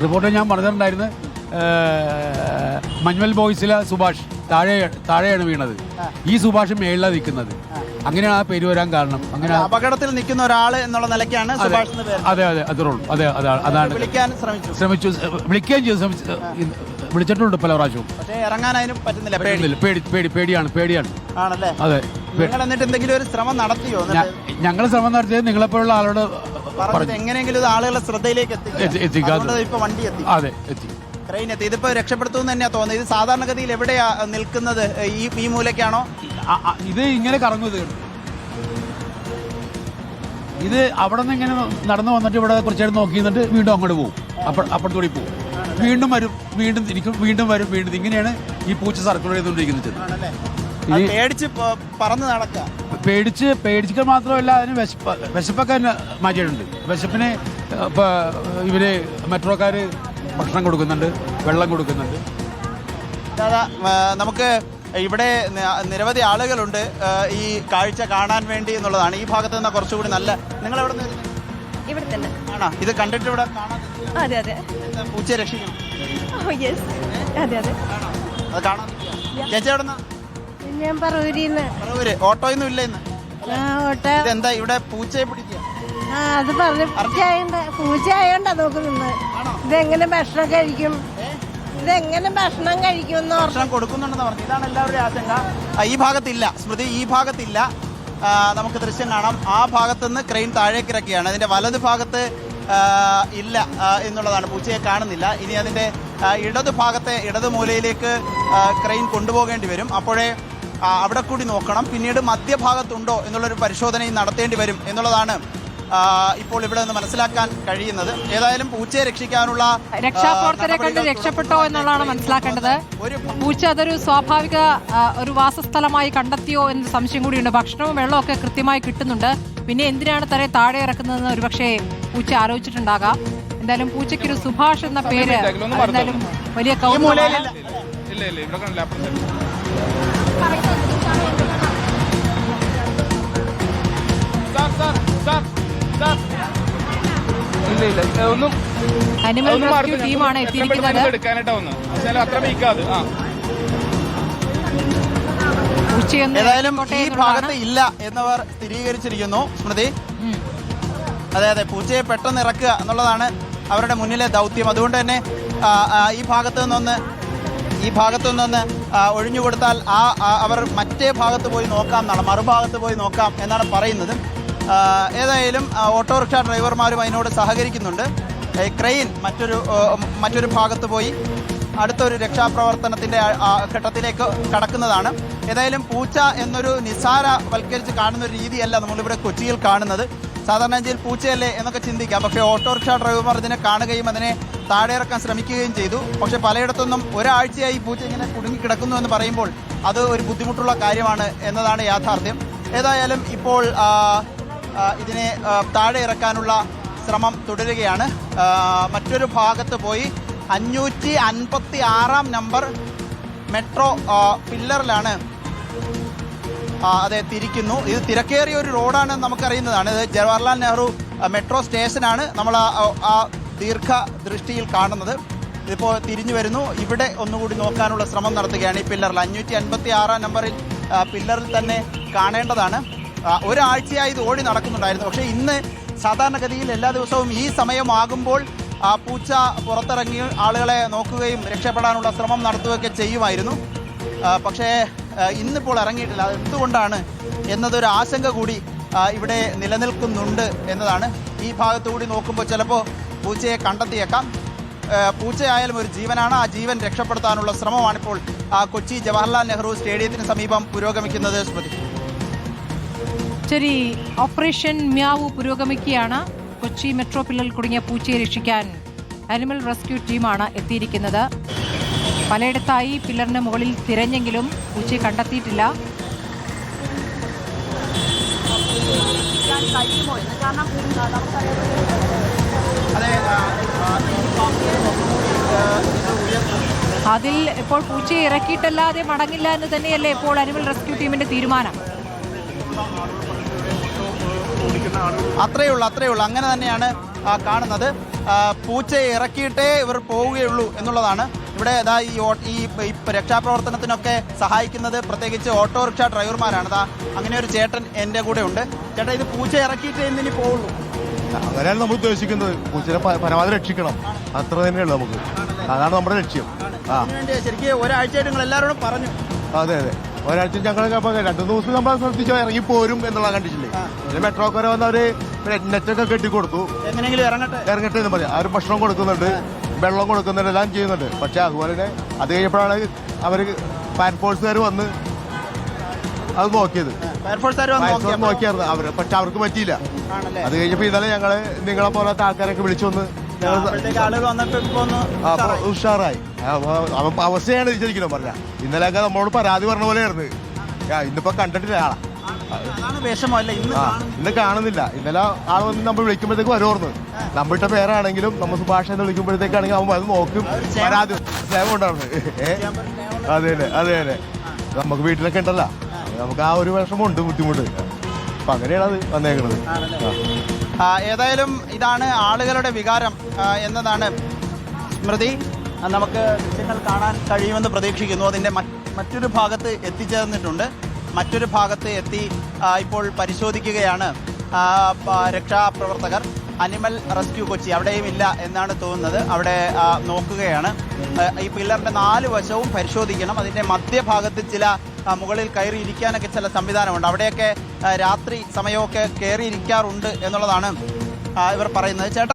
റിപ്പോർട്ടിൽ ഞാൻ പറഞ്ഞിട്ടുണ്ടായിരുന്നു മഞ്ഞുമൽ ബോയ്സിലെ സുഭാഷ് താഴെയാണ് വീണത്. ഈ സുഭാഷ് മേളിലാണ് നിൽക്കുന്നത്. അങ്ങനെയാണ് ആ പേര് വരാൻ കാരണം. അങ്ങനെ അപകടത്തിൽ നിൽക്കുന്ന ഒരാൾ എന്നുള്ള നിലയ്ക്കാണ് സുഭാഷ്. അതെ അത്രേ ഉള്ളൂ. അതാണ് ശ്രമിച്ചു, വിളിക്കുകയും ചെയ്തു, വിളിച്ചിട്ടുണ്ട് പല പ്രാവശ്യവും. പക്ഷേ ഇറങ്ങാൻ അതിനും പറ്റുന്നില്ല. പേടിയാണ്. ആണല്ലേ? അതെ. നിങ്ങൾ എന്നിട്ട് എന്തെങ്കിലും ഒരു ശ്രമം നടത്തിയോ? ഞങ്ങൾ ശ്രമം നടത്തിയത് നിങ്ങളെപ്പോലുള്ള ആളോട് എങ്ങനെയെങ്കിലും ഇത് ആളുകളുടെ ശ്രദ്ധയിലേക്ക് എത്തിക്കാതെ ഇപ്പൊ വണ്ടി എത്തി. അതെ, എത്തി. ട്രെയിൻ എത്തി. ഇതിപ്പോ രക്ഷപ്പെടുത്തുമെന്ന് തന്നെയാ തോന്നുന്നത്. ഇത് സാധാരണഗതിയിൽ എവിടെയാ നിൽക്കുന്നത്? ഈ മൂലക്കാണോ? ഇത് ഇങ്ങനെ കറങ്ങുന്നത്. ഇത് അവിടെ നിന്ന് ഇങ്ങനെ നടന്നു വന്നിട്ട് ഇവിടെ കുറച്ചു നേരം നോക്കി നിന്നിട്ട് വീണ്ടും അങ്ങോട്ട് പോകും. അപ്പുറത്തൂടി പോകും, വീണ്ടും വരും, വീണ്ടും തിരിക്കും, വീണ്ടും വരും, വീണ്ടും. ഇങ്ങനെയാണ് ഈ പൂച്ച സർക്കുലർ ചെയ്തുകൊണ്ടിരിക്കുന്നത്. പേടിക്കുക മാത്രമല്ല, അതിന് വിശപ്പൊക്കെ മാറ്റിയിട്ടുണ്ട്. വിശപ്പിന് ഇവര് മെട്രോക്കാര് ഭക്ഷണം കൊടുക്കുന്നുണ്ട്, വെള്ളം കൊടുക്കുന്നുണ്ട്. നമുക്ക് ഇവിടെ നിരവധി ആളുകളുണ്ട് ഈ കാഴ്ച കാണാൻ വേണ്ടി എന്നുള്ളതാണ്. ഈ ഭാഗത്ത് നിന്ന് കുറച്ചുകൂടി നല്ല. നിങ്ങൾ എവിടെ നിന്ന്? ഇവിടെ തന്നെ ആണോ? ഇത് കണ്ടിട്ട് ഇവിടെ കാണാൻ? അതെ അതെ. പൂച്ചയെ രക്ഷിക്കണം. അതെ അതെ. അത് കാണാൻ. ചേച്ചി എവിടെ നിന്നാ? ഞാൻ പറവൂരിന്ന്. ഓട്ടോയൊന്നും ഇല്ല ഇന്ന്? എന്താ ഇവിടെ പൂച്ചയെ പിടിക്കുക? അത് പറഞ്ഞു പൂച്ച ആയോണ്ടാ നോക്കുന്നത്. ഇതെങ്ങനെ ഭക്ഷണം കഴിക്കും, ഇതെങ്ങനെ ഭക്ഷണം കഴിക്കും? ഭക്ഷണം കൊടുക്കുന്നുണ്ടെന്ന് പറഞ്ഞു. ഇതാണ് എല്ലാവരുടെയും ആശങ്ക. ഈ ഭാഗത്തില്ല സ്മൃതി, ഈ ഭാഗത്തില്ല. നമുക്ക് ദൃശ്യം കാണാം. ആ ഭാഗത്തുനിന്ന് ക്രെയിൻ താഴേക്ക് ഇറക്കുകയാണ്. അതിന്റെ വലത് ഭാഗത്ത് ഇല്ല എന്നുള്ളതാണ്. പൂച്ചയെ കാണുന്നില്ല. ഇനി അതിന്റെ ഇടത് മൂലയിലേക്ക് ക്രെയിൻ കൊണ്ടുപോകേണ്ടി വരും. അപ്പോഴേ അവിടെ കൂടി നോക്കണം. പിന്നീട് മധ്യഭാഗത്തുണ്ടോ എന്നുള്ളൊരു പരിശോധനയും നടത്തേണ്ടി വരും എന്നുള്ളതാണ് ഇപ്പോൾ ഇവിടെ നിന്ന് മനസ്സിലാക്കാൻ കഴിയുന്നത്. ഏതായാലും പൂച്ചയെ രക്ഷിക്കാനുള്ള രക്ഷാപ്രവർത്തകരെ കണ്ട് രക്ഷപ്പെട്ടോ എന്നുള്ളതാണ് മനസ്സിലാക്കേണ്ടത്. പൂച്ച അതൊരു സ്വാഭാവിക ഒരു വാസസ്ഥലമായി കണ്ടെത്തിയോ എന്ന സംശയം കൂടിയുണ്ട്. ഭക്ഷണവും വെള്ളവും ഒക്കെ കൃത്യമായി കിട്ടുന്നുണ്ട്. പിന്നെ എന്തിനാണ് തരെ താഴെ ഇറക്കുന്നതെന്ന് ഒരുപക്ഷെ പൂച്ച ആലോചിച്ചിട്ടുണ്ടാകാം. എന്തായാലും പൂച്ചയ്ക്കൊരു സുഭാഷ് എന്ന പേര് എന്തായാലും വലിയ കൗതുകമാണ്. അനിമൽ റെസ്ക്യൂ ടീമാണ് എത്തിയിരിക്കുന്നത്. ഏതായാലും ഈ ഭാഗത്ത് ഇല്ല എന്നവർ സ്ഥിരീകരിച്ചിരിക്കുന്നു സ്മൃതി. അതെ, പൂച്ചയെ പെട്ടെന്ന് ഇറക്കുക എന്നുള്ളതാണ് അവരുടെ മുന്നിലെ ദൗത്യം. അതുകൊണ്ട് തന്നെ ഈ ഭാഗത്തു നിന്ന് ഒഴിഞ്ഞു കൊടുത്താൽ അവർ മറ്റേ ഭാഗത്ത് പോയി നോക്കാം എന്നാണ്, മറുഭാഗത്ത് പോയി നോക്കാം എന്നാണ് പറയുന്നത്. ഏതായാലും ഓട്ടോറിക്ഷ ഡ്രൈവർമാരും അതിനോട് സഹകരിക്കുന്നുണ്ട്. ക്രെയിൻ മറ്റൊരു ഭാഗത്ത് പോയി അടുത്തൊരു രക്ഷാപ്രവർത്തനത്തിൻ്റെ ഘട്ടത്തിലേക്ക് കടക്കുന്നതാണ്. ഏതായാലും പൂച്ച എന്നൊരു നിസ്സാരവൽക്കരിച്ച് കാണുന്ന ഒരു രീതിയല്ല നമ്മളിവിടെ കൊച്ചിയിൽ കാണുന്നത്. സാധാരണ രീതിയിൽ പൂച്ചയല്ലേ എന്നൊക്കെ ചിന്തിക്കാം. പക്ഷേ ഓട്ടോറിക്ഷ ഡ്രൈവർമാർ ഇതിനെ കാണുകയും അതിനെ താഴെ ഇറക്കാൻ ശ്രമിക്കുകയും ചെയ്തു. പക്ഷേ പലയിടത്തൊന്നും ഒരാഴ്ചയായി പൂച്ച ഇങ്ങനെ കുടുങ്ങിക്കിടക്കുന്നു എന്ന് പറയുമ്പോൾ അത് ഒരു ബുദ്ധിമുട്ടുള്ള കാര്യമാണ് എന്നതാണ് യാഥാർത്ഥ്യം. ഏതായാലും ഇപ്പോൾ ഇതിനെ താഴെ ഇറക്കാനുള്ള ശ്രമം തുടരുകയാണ്. മറ്റൊരു ഭാഗത്ത് പോയി 556 നമ്പർ മെട്രോ പില്ലറിലാണ് അതെ തിരിക്കുന്നു. ഇത് തിരക്കേറിയ ഒരു റോഡാണ് നമുക്കറിയുന്നതാണ്. ഇത് ജവഹർലാൽ നെഹ്റു മെട്രോ സ്റ്റേഷനാണ് നമ്മൾ ആ ദീർഘദൃഷ്ടിയിൽ കാണുന്നത്. ഇതിപ്പോൾ തിരിഞ്ഞു വരുന്നു. ഇവിടെ ഒന്നുകൂടി നോക്കാനുള്ള ശ്രമം നടത്തുകയാണ് ഈ പില്ലറിൽ. 556 നമ്പറിൽ പില്ലറിൽ തന്നെ കാണേണ്ടതാണ്. ഒരാഴ്ചയായി ഇത് ഓടി നടക്കുന്നുണ്ടായിരുന്നു. പക്ഷേ ഇന്ന് സാധാരണഗതിയിൽ എല്ലാ ദിവസവും ഈ സമയമാകുമ്പോൾ പൂച്ച പുറത്തിറങ്ങി ആളുകളെ നോക്കുകയും രക്ഷപ്പെടാനുള്ള ശ്രമം നടത്തുകയൊക്കെ ചെയ്യുമായിരുന്നു. പക്ഷേ ഇന്നിപ്പോൾ ഇറങ്ങിയിട്ടില്ല. അത് എന്തുകൊണ്ടാണ് എന്നതൊരു ആശങ്ക കൂടി ഇവിടെ നിലനിൽക്കുന്നുണ്ട് എന്നതാണ്. ഈ ഭാഗത്തുകൂടി നോക്കുമ്പോൾ ചിലപ്പോൾ പൂച്ചയെ കണ്ടെത്തിയേക്കാം. പൂച്ചയായാലും ഒരു ജീവനാണ്. ആ ജീവൻ രക്ഷപ്പെടുത്താനുള്ള ശ്രമമാണിപ്പോൾ കൊച്ചി ജവഹർലാൽ നെഹ്റു സ്റ്റേഡിയത്തിന് സമീപം പുരോഗമിക്കുന്നത്. സ്മൃതി, ശരി, ഓപ്പറേഷൻ മ്യാവു പുരോഗമിക്കുകയാണ്. കൊച്ചി മെട്രോ പില്ലറിൽ കുടുങ്ങിയ പൂച്ചയെ രക്ഷിക്കാൻ അനിമൽ റെസ്ക്യൂ ടീമാണ് എത്തിയിരിക്കുന്നത്. പലയിടത്തായി പില്ലറിന് മുകളിൽ തിരഞ്ഞെങ്കിലും പൂച്ചയെ കണ്ടെത്തിയിട്ടില്ല. അതിൽ ഇപ്പോൾ പൂച്ചയെ ഇറക്കിയിട്ടല്ലാതെ മടങ്ങില്ല എന്ന് തന്നെയല്ലേ ഇപ്പോൾ അനിമൽ റെസ്ക്യൂ ടീമിന്റെ തീരുമാനം. അത്രയേ ഉള്ളൂ. അങ്ങനെ തന്നെയാണ് കാണുന്നത്. പൂച്ചയെ ഇറക്കിയിട്ടേ ഇവർ പോവുകയുള്ളൂ എന്നുള്ളതാണ്. ഇവിടെ ഈ രക്ഷാപ്രവർത്തനത്തിനൊക്കെ സഹായിക്കുന്നത് പ്രത്യേകിച്ച് ഓട്ടോറിക്ഷ ഡ്രൈവർമാരാണ്. അങ്ങനെ ഒരു ചേട്ടൻ എൻ്റെ കൂടെ ഉണ്ട്. ചേട്ടാ, ഇത് പൂച്ച ഇറക്കിയിട്ടേ ഇന്നിനി പോവുള്ളൂ? അങ്ങനെയാണ് നമ്മൾ ഉദ്ദേശിക്കുന്നത്. പൂച്ചനെ പരമാവധി രക്ഷിക്കണം, അത്ര തന്നെയുള്ളൂ നമുക്ക്. അതാണ് നമ്മുടെ ലക്ഷ്യം. ശരിക്കും ഒരാഴ്ചയായിട്ട് നിങ്ങൾ എല്ലാവരോടും പറഞ്ഞു? അതെ, ഒരാഴ്ച ഞങ്ങൾ 2 ദിവസം നമ്മൾ ശ്രദ്ധിച്ചോ ഇറങ്ങി പോരും എന്നുള്ള കണ്ടിട്ടില്ലേ. പിന്നെ മെട്രോക്കാരെ വന്നവര് നെറ്റൊക്കെ കെട്ടിക്കൊടുത്തു, എങ്ങനെയെങ്കിലും ഇറങ്ങട്ടെ എന്ന് പറയാം. അവർ ഭക്ഷണം കൊടുക്കുന്നുണ്ട്, വെള്ളം കൊടുക്കുന്നുണ്ട്, എല്ലാം ചെയ്യുന്നുണ്ട്. പക്ഷെ അതുപോലെ തന്നെ അത് കഴിഞ്ഞപ്പോഴാണ് അവർ ഫയർഫോഴ്സുകാർ വന്ന് അത് നോക്കിയത്. നോക്കിയായിരുന്നു അവര്, പക്ഷെ അവർക്ക് പറ്റിയില്ല. അത് കഴിഞ്ഞപ്പോ ഇന്നലെ ഞങ്ങള് നിങ്ങളെ പോലത്തെ ആൾക്കാരൊക്കെ വിളിച്ചു വന്ന് ഉഷാറായി. അവസ്ഥയാണ് ശരിക്കും പറഞ്ഞ. ഇന്നലെയൊക്കെ നമ്മളോട് പരാതി പറഞ്ഞ പോലെയായിരുന്നു. ഇന്നിപ്പോ കണ്ടിട്ടില്ല ആളെ, ഇന്ന് കാണുന്നില്ല. ഇന്നലെ ആൾ വന്ന് നമ്മൾ വിളിക്കുമ്പോഴത്തേക്ക് വരുമായിരുന്നു. നമ്മളുടെ പേരാണെങ്കിലും നമ്മൾ സുഭാഷ എന്ന് വിളിക്കുമ്പോഴത്തേക്കാണെങ്കിൽ അവൻ അത് നോക്കും, പരാതി സ്നേഹം ഉണ്ടായിരുന്നു. അതെ നമുക്ക് വീട്ടിലൊക്കെ ഉണ്ടല്ലോ, നമുക്ക് ആ ഒരു വിഷമമുണ്ട്, ബുദ്ധിമുട്ട്. അപ്പൊ അങ്ങനെയാണ് അത് വന്നേക്കുന്നത്. ഏതായാലും ഇതാണ് ആളുകളുടെ വികാരം എന്നതാണ് സ്മൃതി. നമുക്ക് ദൃശ്യങ്ങൾ കാണാൻ കഴിയുമെന്ന് പ്രതീക്ഷിക്കുന്നു. അതിൻ്റെ മറ്റൊരു ഭാഗത്ത് എത്തിച്ചേർന്നിട്ടുണ്ട്. മറ്റൊരു ഭാഗത്ത് എത്തി ഇപ്പോൾ പരിശോധിക്കുകയാണ് രക്ഷാപ്രവർത്തകർ. അനിമൽ റെസ്ക്യൂ കൊച്ചി അവിടെയും ഇല്ല എന്നാണ് തോന്നുന്നത്. അവിടെ നോക്കുകയാണ്. ഈ പില്ലറിൻ്റെ 4 വശവും പരിശോധിക്കണം. അതിൻ്റെ മധ്യഭാഗത്ത് ചില മുകളിൽ കയറിയിരിക്കാനൊക്കെ ചില സംവിധാനമുണ്ട്. അവിടെയൊക്കെ രാത്രി സമയമൊക്കെ കയറിയിരിക്കാറുണ്ട് എന്നുള്ളതാണ് ഇവർ പറയുന്നത്. ചേട്ടാ,